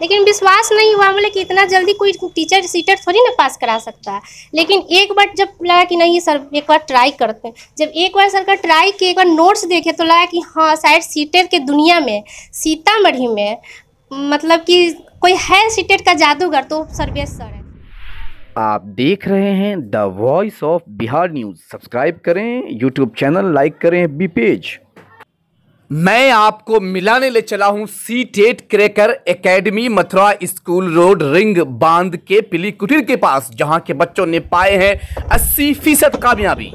लेकिन विश्वास नहीं हुआ, बोले कि इतना जल्दी कोई टीचर सीटेट थोड़ी ना पास करा सकता है। लेकिन एक बार जब लगा कि नहीं सर एक बार ट्राई करते हैं, जब एक बार सर का ट्राई किए, एक बार नोट्स देखे तो लगा कि हाँ शायद सीटेट के दुनिया में सीतामढ़ी में मतलब कि कोई है सीटेट का जादूगर, तो सर्वेश सर है। आप देख रहे हैं the voice of Bihar news. Subscribe करें यूट्यूब चैनल, लाइक करें FB पेज। मैं आपको मिलाने ले चला हूं CTET cracker academy, Mathura school road, ring बांध के पीली कुटीर के पास, जहां के बच्चों ने पाए हैं 80% कामयाबी।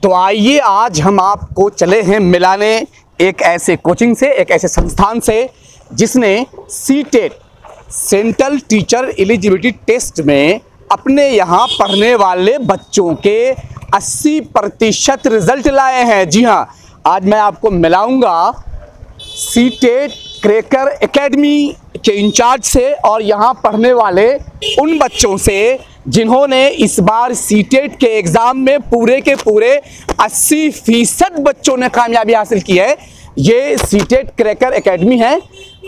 तो आइए आज हम आपको चले हैं मिलाने एक ऐसे कोचिंग से, एक ऐसे संस्थान से जिसने CTET central teacher eligibility test में अपने यहाँ पढ़ने वाले बच्चों के 80% रिजल्ट लाए हैं। जी हाँ, आज मैं आपको मिलाऊंगा सीटेट क्रैकर एकेडमी के इंचार्ज से और यहाँ पढ़ने वाले उन बच्चों से जिन्होंने इस बार सीटेट के एग्ज़ाम में पूरे के पूरे 80% बच्चों ने कामयाबी हासिल की है। ये सीटेट क्रैकर एकेडमी है।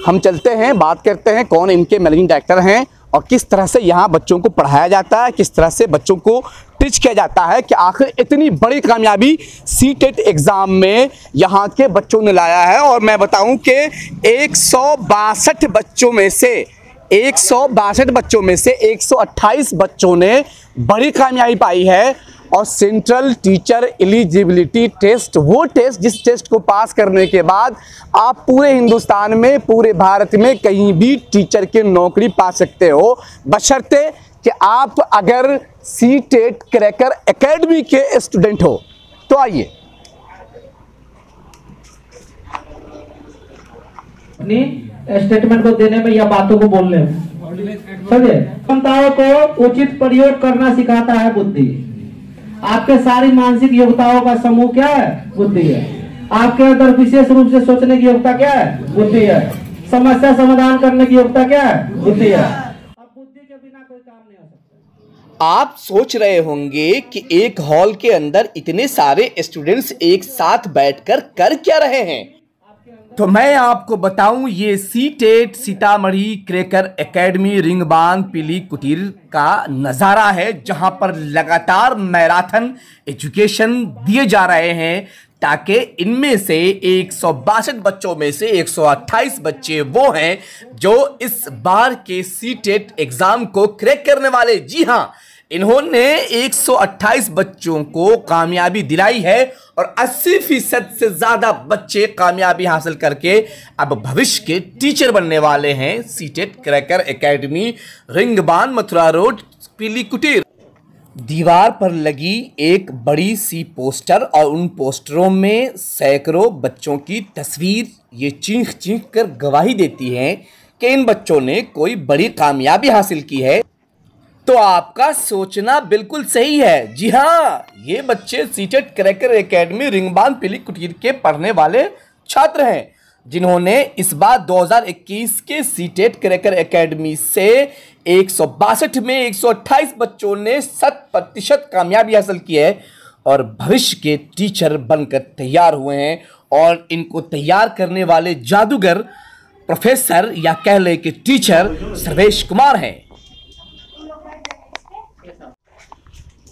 हम चलते हैं, बात करते हैं कौन इनके मैनेजिंग डायरेक्टर हैं और किस तरह से यहाँ बच्चों को पढ़ाया जाता है, किस तरह से बच्चों को टीच किया जाता है कि आखिर इतनी बड़ी कामयाबी सीटेट एग्ज़ाम में यहाँ के बच्चों ने लाया है। और मैं बताऊं कि 162 बच्चों में से 128 बच्चों ने बड़ी कामयाबी पाई है। और सेंट्रल टीचर एलिजिबिलिटी टेस्ट, वो टेस्ट जिस टेस्ट को पास करने के बाद आप पूरे हिंदुस्तान में, पूरे भारत में कहीं भी टीचर की नौकरी पा सकते हो, बशर्ते कि आप अगर सीटेट क्रैकर एकेडमी के स्टूडेंट हो। तो आइए अपनी स्टेटमेंट को देने में या बातों को बोलने में समझे, क्षमताओं को उचित प्रयोग करना सिखाता है बुद्धि। आपके सारी मानसिक योग्यताओं का समूह क्या है? बुद्धि है। आपके अंदर विशेष रूप से सोचने की योग्यता क्या है? बुद्धि है। समस्या समाधान करने की योग्यता क्या है? बुद्धि है। अब बुद्धि के बिना कोई काम नहीं हो सकता। आप सोच रहे होंगे कि एक हॉल के अंदर इतने सारे स्टूडेंट्स एक साथ बैठकर कर क्या रहे हैं, तो मैं आपको बताऊं ये CTET Sitamarhi cracker academy ring बांध पीली कुटीर का नज़ारा है, जहां पर लगातार मैराथन एजुकेशन दिए जा रहे हैं ताकि इनमें से 162 बच्चों में से 128 बच्चे वो हैं जो इस बार के सीटेट एग्ज़ाम को क्रैक करने वाले। जी हाँ, इन्होंने 128 बच्चों को कामयाबी दिलाई है और 80% से ज़्यादा बच्चे कामयाबी हासिल करके अब भविष्य के टीचर बनने वाले हैं। सीटेट क्रैकर एकेडमी, रिंग बांध, मथुरा रोड, पीली कुटीर। दीवार पर लगी एक बड़ी सी पोस्टर और उन पोस्टरों में सैकड़ों बच्चों की तस्वीर ये चीख चीख कर गवाही देती है कि इन बच्चों ने कोई बड़ी कामयाबी हासिल की है। तो आपका सोचना बिल्कुल सही है। जी हाँ, ये बच्चे सीटेट क्रैकर एकेडमी रिंग बांध पीली कुटीर के पढ़ने वाले छात्र हैं जिन्होंने इस बार 2021 के सीटेट क्रैकर एकेडमी से 162 में 128 बच्चों ने 100% कामयाबी हासिल की है और भविष्य के टीचर बनकर तैयार हुए हैं। और इनको तैयार करने वाले जादूगर प्रोफेसर या कह ले कि टीचर सर्वेश कुमार हैं।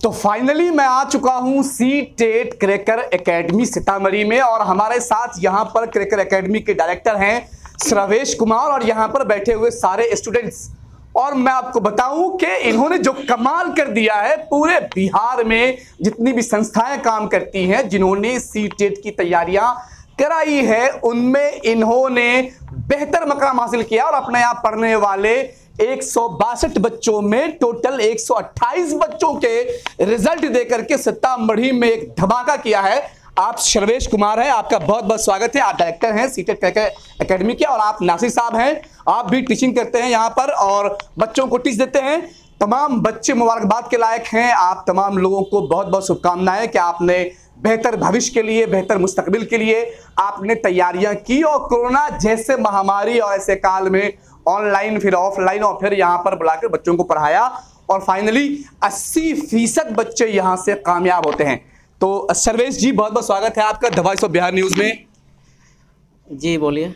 तो फाइनली मैं आ चुका हूं सीटेट क्रैकर एकेडमी सीतामढ़ी में और हमारे साथ यहां पर क्रैकर एकेडमी के डायरेक्टर हैं सर्वेश कुमार और यहां पर बैठे हुए सारे स्टूडेंट्स। और मैं आपको बताऊं कि इन्होंने जो कमाल कर दिया है, पूरे बिहार में जितनी भी संस्थाएं काम करती हैं जिन्होंने सीटेट की तैयारियां कराई है, उनमें इन्होंने बेहतर मकाम हासिल किया और अपने यहाँ पढ़ने वाले 162 बच्चों में टोटल 128 बच्चों के रिजल्ट देकर के सीतामढ़ी में एक धमाका किया है। आप सर्वेश कुमार हैं, आपका बहुत बहुत स्वागत है। आप डायरेक्टर हैं सीटेट क्रैकर एकेडमी के और आप नासिर साहब हैं, आप भी टीचिंग करते हैं यहाँ पर और बच्चों को टीच देते हैं। तमाम बच्चे मुबारकबाद के लायक हैं। आप तमाम लोगों को बहुत बहुत शुभकामनाएं कि आपने बेहतर भविष्य के लिए, बेहतर मुस्तकबिल के लिए आपने तैयारियां की और कोरोना जैसे महामारी और ऐसे काल में ऑनलाइन फिर ऑफलाइन और फिर यहाँ पर बुलाकर बच्चों को पढ़ाया और फाइनली 80% बच्चे यहाँ से कामयाब होते हैं। तो सर्वेश जी, बहुत बहुत स्वागत है आपका the voice of Bihar news में। जी बोलिए।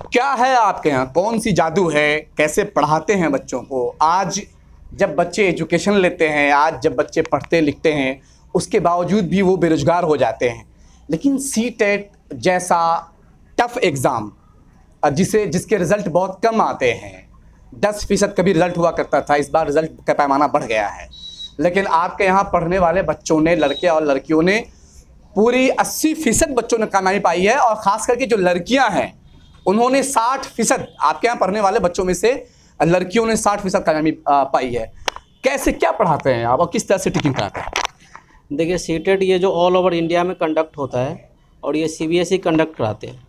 क्या है आपके यहाँ, कौन सी जादू है, कैसे पढ़ाते हैं बच्चों को? आज जब बच्चे एजुकेशन लेते हैं, आज जब बच्चे पढ़ते लिखते हैं, उसके बावजूद भी वो बेरोजगार हो जाते हैं। लेकिन सीटेट जैसा टफ एग्ज़ाम जिसके रिज़ल्ट बहुत कम आते हैं, 10% कभी रिज़ल्ट हुआ करता था, इस बार रिज़ल्ट का पैमाना बढ़ गया है। लेकिन आपके यहाँ पढ़ने वाले बच्चों ने, लड़के और लड़कियों ने, पूरी 80% बच्चों ने कामयाबी पाई है। और ख़ास करके जो लड़कियाँ हैं उन्होंने 60%, आपके यहाँ पढ़ने वाले बच्चों में से लड़कियों ने 60% कामयाबी पाई है। कैसे, क्या पढ़ाते हैं आप और किस तरह से टीचिंग कराते हैं? देखिए, सीटेट ये जो ऑल ओवर इंडिया में कंडक्ट होता है और ये CBSE कंडक्ट कराते हैं।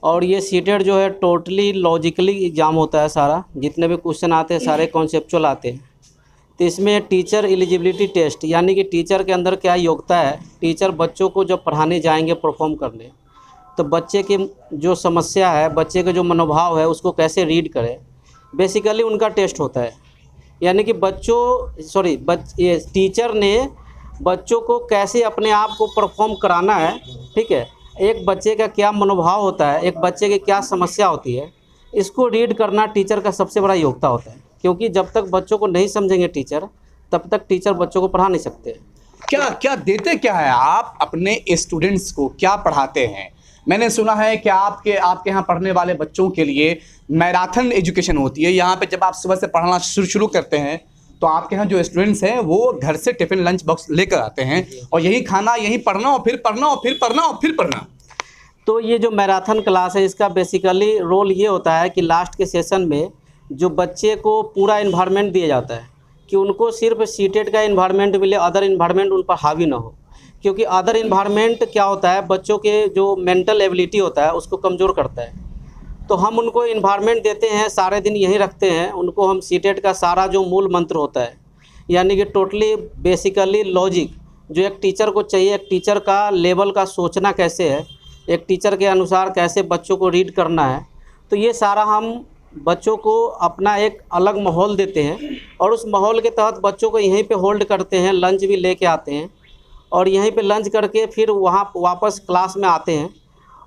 और ये सीटेट जो है टोटली लॉजिकली एग्ज़ाम होता है सारा, जितने भी क्वेश्चन आते हैं सारे कॉन्सेप्चुअल आते हैं। तो इसमें टीचर एलिजिबिलिटी टेस्ट, यानी कि टीचर के अंदर क्या योग्यता है, टीचर बच्चों को जब पढ़ाने जाएंगे परफॉर्म करने, तो बच्चे की जो समस्या है, बच्चे का जो मनोभाव है, उसको कैसे रीड करें, बेसिकली उनका टेस्ट होता है। यानी कि ये टीचर ने बच्चों को कैसे अपने आप को परफॉर्म कराना है, ठीक है, एक बच्चे का क्या मनोभाव होता है, एक बच्चे की क्या समस्या होती है, इसको रीड करना टीचर का सबसे बड़ा योग्यता होता है। क्योंकि जब तक बच्चों को नहीं समझेंगे टीचर, तब तक टीचर बच्चों को पढ़ा नहीं सकते। क्या क्या देते क्या है आप अपने स्टूडेंट्स को, क्या पढ़ाते हैं? मैंने सुना है कि आपके यहाँ पढ़ने वाले बच्चों के लिए मैराथन एजुकेशन होती है। यहाँ पे जब आप सुबह से पढ़ना शुरू करते हैं तो आपके यहाँ जो स्टूडेंट्स हैं वो घर से टिफ़िन लंच बॉक्स लेकर आते हैं और यही खाना, यही पढ़ना और फिर पढ़ना और फिर पढ़ना और फिर पढ़ना। तो ये जो मैराथन क्लास है, इसका बेसिकली रोल ये होता है कि लास्ट के सेशन में जो बच्चे को पूरा इन्वायरमेंट दिया जाता है कि उनको सिर्फ सीटेट का इन्वायरमेंट मिले, अदर इन्वायरमेंट उन पर हावी ना हो। क्योंकि अदर इन्वायरमेंट क्या होता है, बच्चों के जो मेंटल एबिलिटी होता है उसको कमज़ोर करता है। तो हम उनको इन्वायरमेंट देते हैं, सारे दिन यही रखते हैं उनको। हम सीटेट का सारा जो मूल मंत्र होता है, यानी कि टोटली बेसिकली लॉजिक जो एक टीचर को चाहिए, एक टीचर का लेवल का सोचना कैसे है, एक टीचर के अनुसार कैसे बच्चों को रीड करना है, तो ये सारा हम बच्चों को अपना एक अलग माहौल देते हैं। और उस माहौल के तहत बच्चों को यहीं पे होल्ड करते हैं, लंच भी लेके आते हैं और यहीं पे लंच करके फिर वहाँ वापस क्लास में आते हैं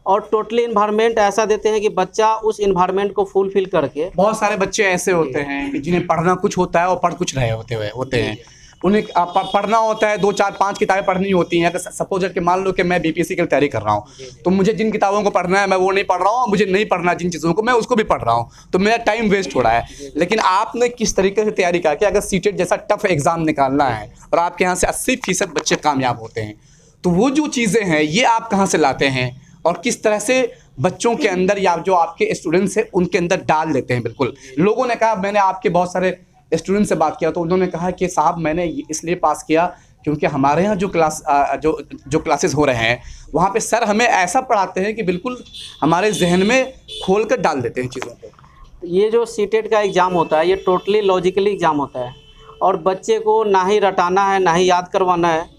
और टोटली इन्वायरमेंट ऐसा देते हैं कि बच्चा उस इन्वायरमेंट को फुलफिल करके। बहुत सारे बच्चे ऐसे होते हैं कि जिन्हें पढ़ना कुछ होता है और पढ़ कुछ रहे होते हैं। उन्हें पढ़ना होता है, 2 4 5 किताबें पढ़नी होती हैं। अगर सपोज कि मान लो कि मैं BPSC की तैयारी कर रहा हूँ, तो मुझे जिन किताबों को पढ़ना है मैं वो नहीं पढ़ रहा हूँ, मुझे नहीं पढ़ना जिन चीज़ों को मैं उसको भी पढ़ रहा हूँ, तो मेरा टाइम वेस्ट हो रहा है। लेकिन आपने किस तरीके से तैयारी करके अगर सीटेट जैसा टफ एग्ज़ाम निकालना है और आपके यहाँ से 80% बच्चे कामयाब होते हैं, तो वो जो चीज़ें हैं ये आप कहाँ से लाते हैं और किस तरह से बच्चों के अंदर या जो आपके स्टूडेंट्स हैं उनके अंदर डाल देते हैं? बिल्कुल, लोगों ने कहा, मैंने आपके बहुत सारे स्टूडेंट से बात किया तो उन्होंने कहा कि साहब मैंने इसलिए पास किया क्योंकि हमारे यहाँ जो क्लासेस हो रहे हैं वहाँ पे सर हमें ऐसा पढ़ाते हैं कि बिल्कुल हमारे जहन में खोल कर डाल देते हैं चीज़ों को। ये जो सीटेट का एग्ज़ाम होता है ये टोटली लॉजिकली एग्ज़ाम होता है और बच्चे को ना ही रटाना है ना ही याद करवाना है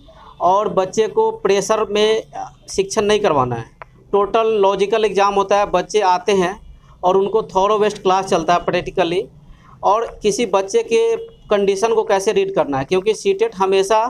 और बच्चे को प्रेशर में शिक्षण नहीं करवाना है। टोटल लॉजिकल एग्ज़ाम होता है। बच्चे आते हैं और उनको थॉरो बेस्ड क्लास चलता है प्रैक्टिकली, और किसी बच्चे के कंडीशन को कैसे रीड करना है, क्योंकि सीटेट हमेशा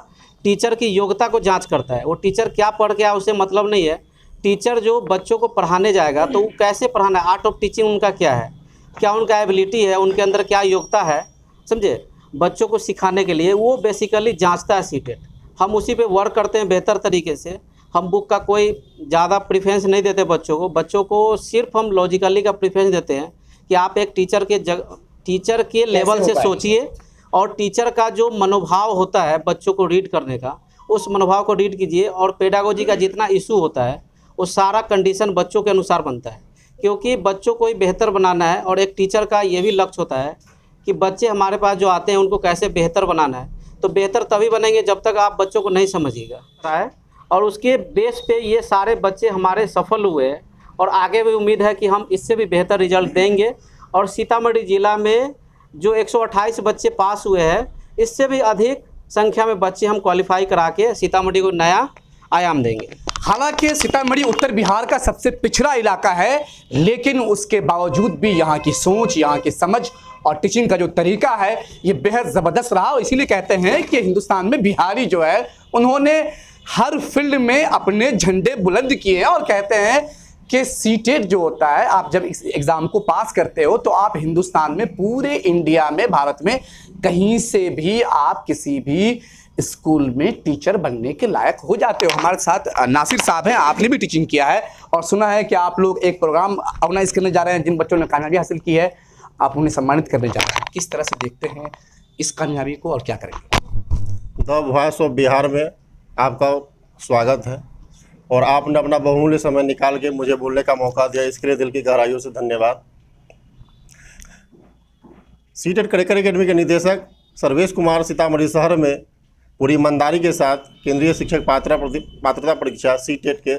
टीचर की योग्यता को जांच करता है। वो टीचर क्या पढ़ के आया उससे मतलब नहीं है। टीचर जो बच्चों को पढ़ाने जाएगा तो वो कैसे पढ़ाना है, आर्ट ऑफ टीचिंग उनका क्या है, क्या उनका एबिलिटी है, उनके अंदर क्या योग्यता है, समझे, बच्चों को सिखाने के लिए वो बेसिकली जांचता है सीटेट। हम उसी पे वर्क करते हैं बेहतर तरीके से। हम बुक का कोई ज़्यादा प्रेफरेंस नहीं देते बच्चों को सिर्फ हम लॉजिकली का प्रेफरेंस देते हैं कि आप एक टीचर के लेवल से सोचिए और टीचर का जो मनोभाव होता है बच्चों को रीड करने का, उस मनोभाव को रीड कीजिए। और पेडागोजी का जितना इशू होता है वो सारा कंडीशन बच्चों के अनुसार बनता है, क्योंकि बच्चों को ही बेहतर बनाना है। और एक टीचर का ये भी लक्ष्य होता है कि बच्चे हमारे पास जो आते हैं उनको कैसे बेहतर बनाना है। तो बेहतर तभी बनेंगे जब तक आप बच्चों को नहीं समझिएगा। और उसके बेस पे ये सारे बच्चे हमारे सफल हुए और आगे भी उम्मीद है कि हम इससे भी बेहतर रिजल्ट देंगे। और सीतामढ़ी ज़िला में जो 128 बच्चे पास हुए हैं, इससे भी अधिक संख्या में बच्चे हम क्वालिफाई करा के सीतामढ़ी को नया आयाम देंगे। हालांकि सीतामढ़ी उत्तर बिहार का सबसे पिछड़ा इलाका है, लेकिन उसके बावजूद भी यहाँ की सोच, यहाँ की समझ और टीचिंग का जो तरीका है ये बेहद ज़बरदस्त रहा। और इसीलिए कहते हैं कि हिंदुस्तान में बिहारी जो है उन्होंने हर फील्ड में अपने झंडे बुलंद किए हैं और कहते हैं कि सीटेट जो होता है, आप जब इस एग्जाम को पास करते हो तो आप हिंदुस्तान में, पूरे इंडिया में, भारत में कहीं से भी आप किसी भी स्कूल में टीचर बनने के लायक हो जाते हो। हमारे साथ नासिर साहब हैं, आपने भी टीचिंग किया है और सुना है कि आप लोग एक प्रोग्राम ऑर्गेनाइज करने जा रहे हैं जिन बच्चों ने कामयाबी हासिल की है, आप उन्हें सम्मानित करने जा रहे हैं। किस तरह से देखते हैं इस कामयाबी को और क्या करेंगे? द वॉइस ऑफ बिहार में आपका स्वागत है और आपने अपना बहुमूल्य समय निकाल के मुझे बोलने का मौका दिया, इसके लिए दिल की गहराइयों से धन्यवाद। सीटेट करिकुलर एकेडमी के निदेशक सर्वेश कुमार सीतामढ़ी शहर में पूरी ईमानदारी के साथ केंद्रीय शिक्षक पात्रता परीक्षा सीटेट के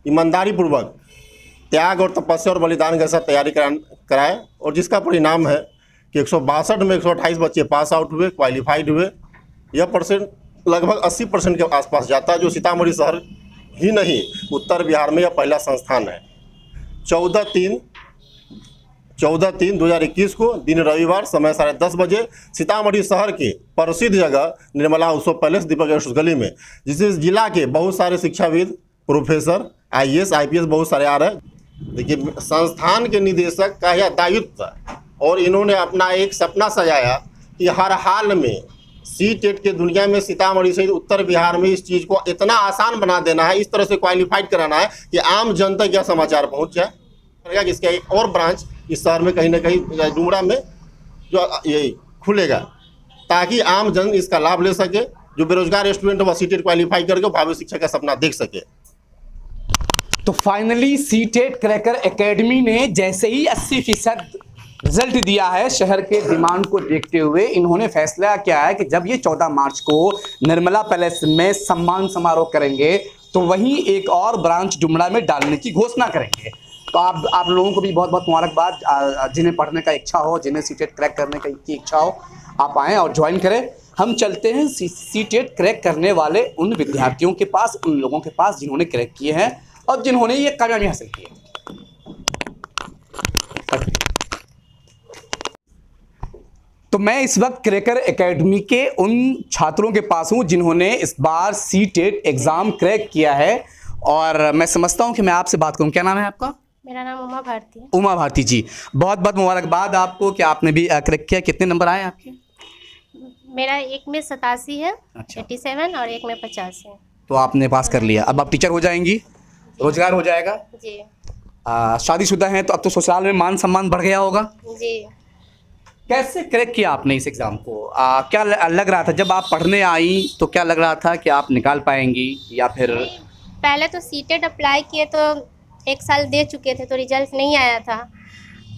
ईमानदारी पूर्वक त्याग और तपस्या और बलिदान के साथ तैयारी कराए और जिसका परिणाम है कि 162 में 128 बच्चे पास आउट हुए, क्वालिफाइड हुए। यह परसेंट लगभग 80% के आसपास जाता है, जो सीतामढ़ी शहर ही नहीं उत्तर बिहार में यह पहला संस्थान है। 14/3/2021 को दिन रविवार समय 10:30 बजे सीतामढ़ी शहर के प्रसिद्ध जगह निर्मला उत्सव पैलेस दीपक रेस्टोरेंट गली में, जिससे जिला के बहुत सारे शिक्षाविद, प्रोफेसर, IAS IPS बहुत सारे आ रहे हैं। देखिए, संस्थान के निदेशक का यह दायित्व और इन्होंने अपना एक सपना सजाया कि हर हाल में सीटेट के दुनिया में सीतामढ़ी से उत्तर बिहार में इस चीज़ को इतना आसान बना देना है, इस तरह से क्वालिफाइड कराना है कि आम जन तक यह समाचार पहुंच जाए। इसका एक और ब्रांच इस शहर में कहीं ना कहीं डुमरा में जो यही खुलेगा, ताकि आम जन इसका लाभ ले सके, जो बेरोजगार स्टूडेंट वह सीटेट क्वालिफाई करके भावी शिक्षा का सपना देख सके। तो फाइनली सीटेट क्रैकर एकेडमी ने जैसे ही 80% रिजल्ट दिया है, शहर के डिमांड को देखते हुए इन्होंने फैसला किया है कि जब ये 14 मार्च को निर्मला पैलेस में सम्मान समारोह करेंगे तो वहीं एक और ब्रांच डुमरा में डालने की घोषणा करेंगे। तो आप लोगों को भी बहुत बहुत मुबारकबाद, जिन्हें पढ़ने का इच्छा हो, जिन्हें सीटेट क्रैक करने की इच्छा हो, आप आएँ और ज्वाइन करें। हम चलते हैं सीटेट क्रैक करने वाले उन विद्यार्थियों के पास, उन लोगों के पास जिन्होंने क्रैक किए हैं और जिन्होंने ये कामयाबी हासिल की है। तो मैं इस वक्त क्रैकर एकेडमी के उन छात्रों के पास हूं जिन्होंने इस बार सीटेट एग्जाम क्रैक किया है और मैं समझता हूं कि मैं आपसे बात करूं। क्या नाम है आपका? मेरा नाम उमा भारती है। उमा भारती जी, बहुत बहुत मुबारकबाद आपको कि आपने भी क्रैक किया। कितने नंबर आए आपके? मेरा एक में 87 है, अच्छा। 87 और एक में 50 है। तो आपने पास कर लिया, अब आप टीचर हो जाएंगी, रोजगार हो जाएगा जी। शादीशुदा हैं तो अब तो ससुराल में मान सम्मान बढ़ गया होगा जी। कैसे क्रैक किया आपने इस एग्ज़ाम को? क्या लग रहा था जब आप पढ़ने आई, तो क्या लग रहा था कि आप निकाल पाएंगी या फिर? पहले तो सीटेट अप्लाई किए तो 1 साल दे चुके थे तो रिजल्ट नहीं आया था,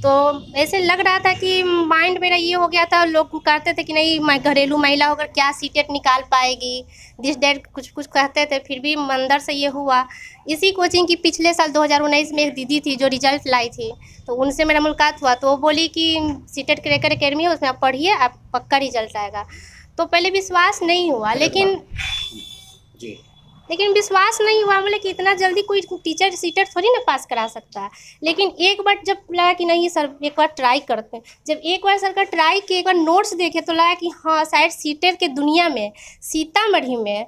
तो ऐसे लग रहा था कि माइंड मेरा ये हो गया था, लोग कहते थे कि नहीं मैं घरेलू महिला होकर क्या सीटेट निकाल पाएगी, दिस डेट कुछ कुछ कहते थे। फिर भी अंदर से ये हुआ। इसी कोचिंग की पिछले साल 2019 में एक दीदी थी जो रिजल्ट लाई थी, तो उनसे मेरा मुलाकात हुआ, तो वो बोली कि सीटेट क्रैकर एकेडमी है, उसमें आप पढ़िए, आप पक्का रिजल्ट आएगा। तो पहले विश्वास नहीं हुआ, लेकिन विश्वास नहीं हुआ, बोले कि इतना जल्दी कोई टीचर सीटेट थोड़ी ना पास करा सकता है। लेकिन एक बार जब लगा कि नहीं सर एक बार ट्राई करते हैं, जब एक बार सर का ट्राई किए, एक बार नोट्स देखे तो लगा कि हाँ शायद सीटेट के दुनिया में सीतामढ़ी में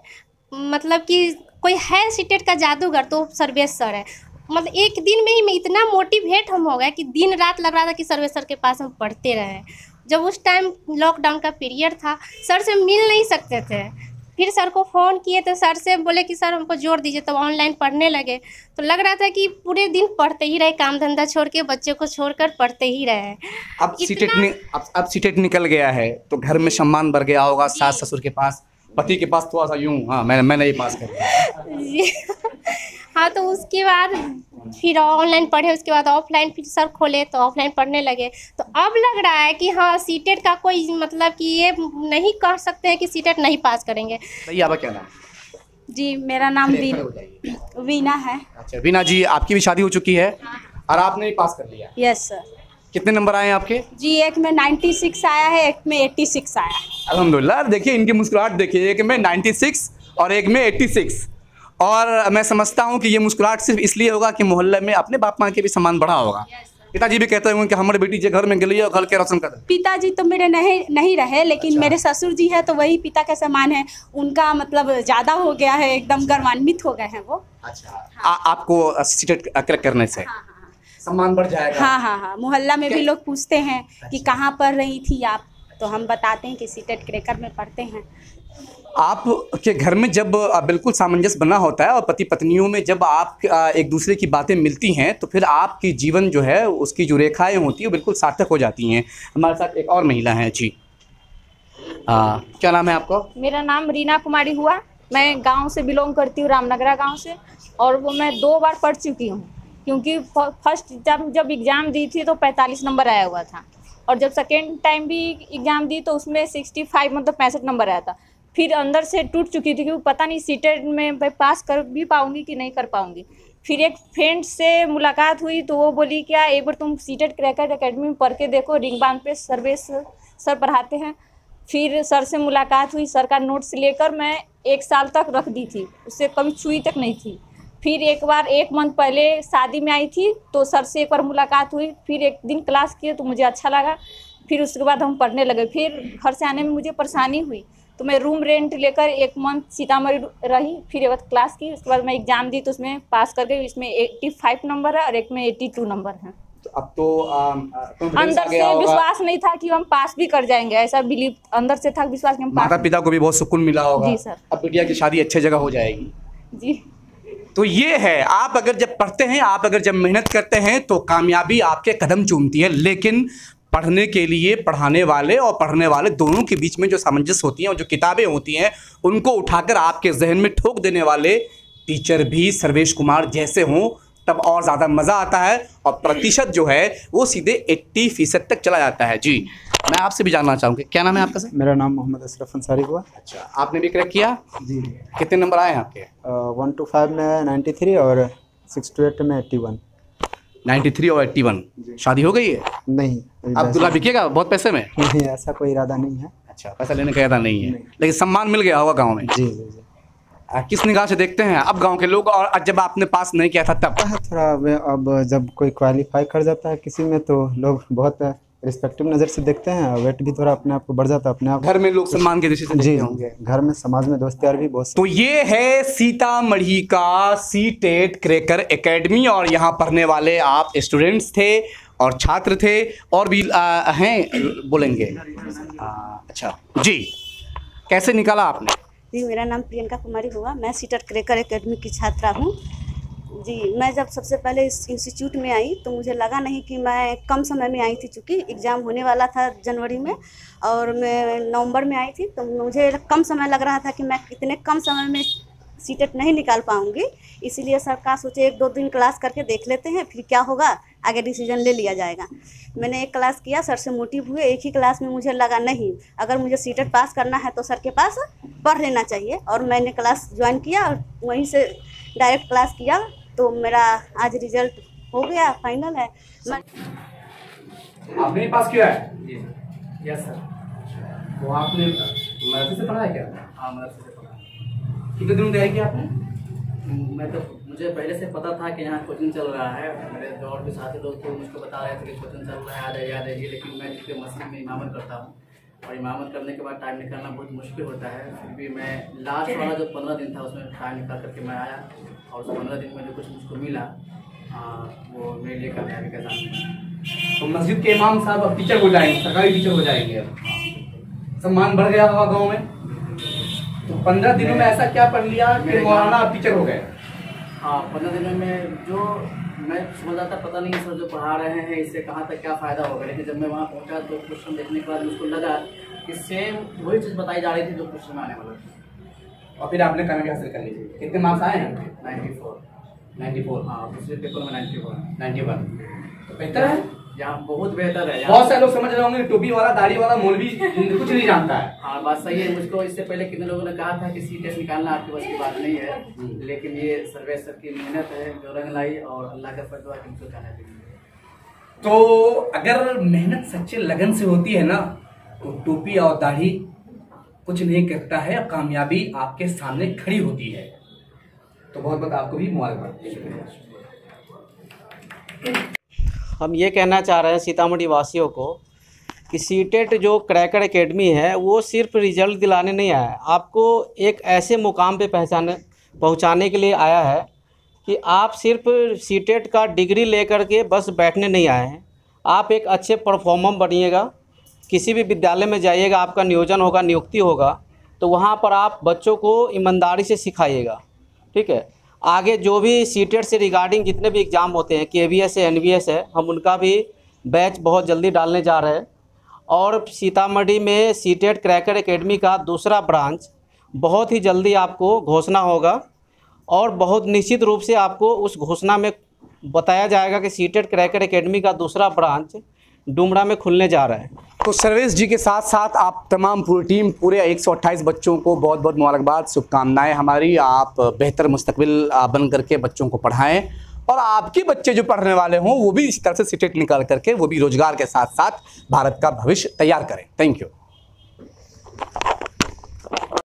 मतलब कि कोई है सीटेट का जादूगर, तो सर्वेश सर है। मतलब एक दिन में ही मैं इतना मोटिवेट हम हो गए कि दिन रात लग रहा था कि सर्वेश सर के पास हम पढ़ते रहें। जब उस टाइम लॉकडाउन का पीरियड था, सर से मिल नहीं सकते थे, फिर सर को फ़ोन किए तो सर से बोले कि सर हमको जोड़ दीजिए, तो ऑनलाइन पढ़ने लगे। तो लग रहा था कि पूरे दिन पढ़ते ही रहे, काम धंधा छोड़ के, बच्चे को छोड़कर पढ़ते ही रहे। अब सीटेट निकल गया है तो घर में सम्मान बढ़ गया होगा, सास ससुर के पास, पति के पास थोड़ा सा यूँ, हाँ मैंने ये पास कर दिया। हाँ, तो उसके बाद फिर ऑनलाइन पढ़े, उसके बाद ऑफलाइन फिर सर खोले तो ऑफलाइन पढ़ने लगे। तो अब लग रहा है कि हाँ सीटेट का कोई मतलब कि ये नहीं कह सकते हैं कि सीटेट नहीं पास करेंगे। आपका क्या नाम? जी मेरा नाम वीना है। अच्छा वीना जी, आपकी भी शादी हो चुकी है और आपने भी पास कर लिया? Yes sir. कितने नंबर आए आपके? जी एक में 96 आया है, एक में 86 आया। अल्हम्दुलिल्लाह। देखिए इनकी मुस्कुराहट देखिए, एक में 96 और एक में 86। और मैं समझता हूँ कि ये मुस्कुराहट सिर्फ इसलिए होगा कि मोहल्ले में अपने बाप माँ के भी सम्मान बढ़ा होगा। पिताजी भी कहते होंगे कि हमारे बेटी जे घर में गई है और घर के रोशन कर। पिताजी तो मेरे नहीं रहे, लेकिन मेरे ससुर जी है तो वही पिता के समान है। उनका मतलब ज़्यादा हो गया है, एकदम गर्वान्वित हो गए हैं वो। अच्छा, आपको सीटेट क्रैक करने से सम्मान बढ़ जाएगा। हाँ, मोहल्ला में भी लोग पूछते हैं कि कहाँ पढ़ रही थी आप, तो हम बताते हैं कि सीटेट क्रैकर में पढ़ते हैं। आपके घर में जब बिल्कुल सामंजस्य बना होता है और पति पत्नियों में जब आप एक दूसरे की बातें मिलती हैं तो फिर आपकी जीवन जो है उसकी जो रेखाएं होती हैं वो बिल्कुल सार्थक हो जाती हैं। हमारे साथ एक और महिला हैं जी। क्या नाम है आपका? मेरा नाम रीना कुमारी हुआ। मैं गांव से बिलोंग करती हूँ, रामनगरा गांव से, और वो मैं 2 बार पढ़ चुकी हूँ। क्योंकि फर्स्ट जब एग्ज़ाम दी थी तो 45 नंबर आया हुआ था, और जब सेकेंड टाइम भी एग्ज़ाम दी तो उसमें 65 मतलब 65 नंबर आया था। फिर अंदर से टूट चुकी थी क्योंकि पता नहीं सीटेट में मैं पास कर भी पाऊँगी कि नहीं कर पाऊँगी। फिर एक फ्रेंड से मुलाकात हुई तो वो बोली क्या एक बार तुम सीटेट क्रैकर एकेडमी में पढ़ के देखो, रिंग बांध पे सर्वेश सर पढ़ाते हैं। फिर सर से मुलाकात हुई, सर का नोट्स लेकर मैं 1 साल तक रख दी थी, उससे कभी छुई तक नहीं थी। फिर एक बार 1 मंथ पहले शादी में आई थी तो सर से एक बार मुलाकात हुई, फिर एक दिन क्लास किए तो मुझे अच्छा लगा। फिर उसके बाद हम पढ़ने लगे। फिर घर से आने में मुझे परेशानी हुई तो मैं रूम रेंट लेकर 1 मंथ सीतामढ़ी रही। फिर एक बार क्लास की, उसके बाद मैं एग्ज़ाम दी तो उसमें पास कर गई। इसमें 85 नंबर है और एक में 82 नंबर है। तो अब तो अंदर से विश्वास नहीं था कि हम पास भी कर जाएंगे, ऐसा बिलीव अंदर से था, विश्वास कि हम पास। माता पिता को भी बहुत सुकून मिला होगा। जी सर। अब बिटिया की शादी अच्छी जगह हो जाएगी। जी। तो ये है, आप अगर जब पढ़ते हैं, आप अगर जब मेहनत करते हैं तो कामयाबी आपके कदम चूमती है। लेकिन पढ़ने के लिए पढ़ाने वाले और पढ़ने वाले दोनों के बीच में जो सामंजस्य होती है और जो किताबें होती हैं उनको उठाकर आपके जहन में ठोक देने वाले टीचर भी सर्वेश कुमार जैसे हों तब और ज़्यादा मज़ा आता है और प्रतिशत जो है वो सीधे 80% तक चला जाता है। जी, मैं आपसे भी जानना चाहूँगी, क्या नाम है आपका सर? मेरा नाम मोहम्मद अशरफ अंसारी हुआ। अच्छा, आपने भी क्रैक किया? जी। कितने नंबर आए हैं आपके? 1 to 5 में 93 और 6 to 8 में 81। 93 और 81। शादी हो गई है? नहीं, अब दूल्हा बिकेगा बहुत पैसे में? नहीं, ऐसा कोई इरादा नहीं है। अच्छा, पैसा लेने का इरादा नहीं है, लेकिन सम्मान मिल गया होगा गाँव में? जी जी जी। किस निगाह से देखते हैं अब गांव के लोग, और जब आपने पास नहीं किया था तब? थोड़ा अब जब कोई क्वालिफाई कर जाता है किसी में तो लोग बहुत रिस्पेक्टिव नज़र से देखते हैं, वेट भी थोड़ा अपने आप को बढ़ जाता है अपने आप। घर में लोग सम्मान के दृष्टि से देखते होंगे। घर में समाज में दोस्त यार भी बहुत। तो ये है सीतामढ़ी का सीटेट क्रैकर एकेडमी, और यहाँ पढ़ने वाले आप स्टूडेंट्स थे और छात्र थे और भी हैं, बोलेंगे। अच्छा जी, कैसे निकाला आपने? जी, मेरा नाम प्रियंका कुमारी हुआ। मैं सीटेट क्रैकर एकेडमी की छात्रा हूँ। जी, मैं जब सबसे पहले इस इंस्टीट्यूट में आई तो मुझे लगा नहीं कि मैं कम समय में आई थी, चूँकि एग्ज़ाम होने वाला था जनवरी में और मैं नवंबर में आई थी, तो मुझे कम समय लग रहा था कि मैं इतने कम समय में सीटेट नहीं निकाल पाऊँगी। इसीलिए सरकार सोचे 1-2 दिन क्लास करके देख लेते हैं, फिर क्या होगा आगे डिसीजन ले लिया जाएगा। मैंने 1 क्लास किया, सर से मोटिव हुए। एक ही क्लास में मुझे लगा नहीं, अगर मुझे सीटेट पास करना है तो सर के पास पढ़ लेना चाहिए, और मैंने क्लास ज्वाइन किया और वहीं से डायरेक्ट क्लास किया तो मेरा आज रिजल्ट हो गया, फाइनल है। आपने पास किया है? जी यस सर। तो आपने मदरसे से पढ़ा है क्या? हाँ, मदरसे से पढ़ा। कितने दिन तैयारी किया आपने? मुझे पहले से पता था कि यहाँ कोचिंग चल रहा है। मेरे जो और भी साथी लोग थे मुझको बता रहे थे कि कोचिंग चल रहा है, आ जाइए। लेकिन मैं चूँकि मस्जिद में इमामत करता हूँ और इमामत करने के बाद टाइम निकालना बहुत मुश्किल होता है। फिर भी मैं लास्ट वाला जो 15 दिन था उसमें टाइम निकाल करके मैं आया, और उस 15 दिन में जो कुछ मुझको मिला वो मेरे लिए कामयाबी का सामना। तो मस्जिद के इमाम साहब अब टीचर हो जाएंगे, सरकारी टीचर हो जाएंगे। अब सम्मान बढ़ गया होगा गाँव में। तो 15 दिनों में ऐसा क्या पढ़ लिया कि मौलाना आप टीचर हो गए? हाँ, 15 दिनों में जो मैं समझ आता पता नहीं सर जो पढ़ा रहे हैं इससे कहाँ तक क्या फ़ायदा होगा। लेकिन जब मैं वहाँ पहुँचा तो क्वेश्चन देखने के बाद मुझको लगा कि सेम वही चीज़ बताई जा रही थी जो क्वेश्चन में आने वाला था। और फिर आपने कामयाबी हासिल कर ली। कितने मार्क्स आए हैं? 94। हाँ, दूसरे पेपर में 91। तो बेहतर है, यहाँ बहुत बेहतर है। बहुत सारे लोग समझ रहे होंगे टोपी वाला दाढ़ी वाला मौलवी कुछ नहीं जानता है। हाँ, बात सही है। मुझको इससे पहले कितने लोगों ने कहा था कि सीटेट निकालना आपके बस की बात नहीं है, लेकिन ये सर्वेश सर की मेहनत है जो रंग लाई, और अल्लाह का फजल है कि मुझको कामयाबी मिली। तो अगर मेहनत सच्चे लगन से होती है ना तो टोपी और दाढ़ी कुछ नहीं करता है, कामयाबी आपके सामने खड़ी होती है। तो बहुत बहुत आपको भी मुबारकबाद। हम ये कहना चाह रहे हैं सीतामढ़ी वासियों को कि सीटेट जो क्रैकर एकेडमी है वो सिर्फ रिजल्ट दिलाने नहीं आया है, आपको एक ऐसे मुकाम पे पहुंचाने के लिए आया है कि आप सिर्फ सीटेट का डिग्री लेकर के बस बैठने नहीं आए हैं। आप एक अच्छे परफॉर्मर बनिएगा, किसी भी विद्यालय में जाइएगा, आपका नियोजन होगा, नियुक्ति होगा, तो वहाँ पर आप बच्चों को ईमानदारी से सिखाइएगा। ठीक है, आगे जो भी सीटेट से रिगार्डिंग जितने भी एग्ज़ाम होते हैं, KVS है, NVS है, हम उनका भी बैच बहुत जल्दी डालने जा रहे हैं। और सीतामढ़ी में सीटेट क्रैकर एकेडमी का दूसरा ब्रांच बहुत ही जल्दी आपको घोषणा होगा और बहुत निश्चित रूप से आपको उस घोषणा में बताया जाएगा कि सीटेट क्रैकर एकेडमी का दूसरा ब्रांच डुमरा में खुलने जा रहा है। तो सर्वेश जी के साथ साथ आप तमाम पूरी टीम, पूरे 128 बच्चों को बहुत बहुत मुबारकबाद, शुभकामनाएं हमारी। आप बेहतर मुस्तकबिल बन करके बच्चों को पढ़ाएं और आपके बच्चे जो पढ़ने वाले हों वो भी इसी तरह से सीटेट निकाल करके वो भी रोजगार के साथ साथ भारत का भविष्य तैयार करें। Thank you.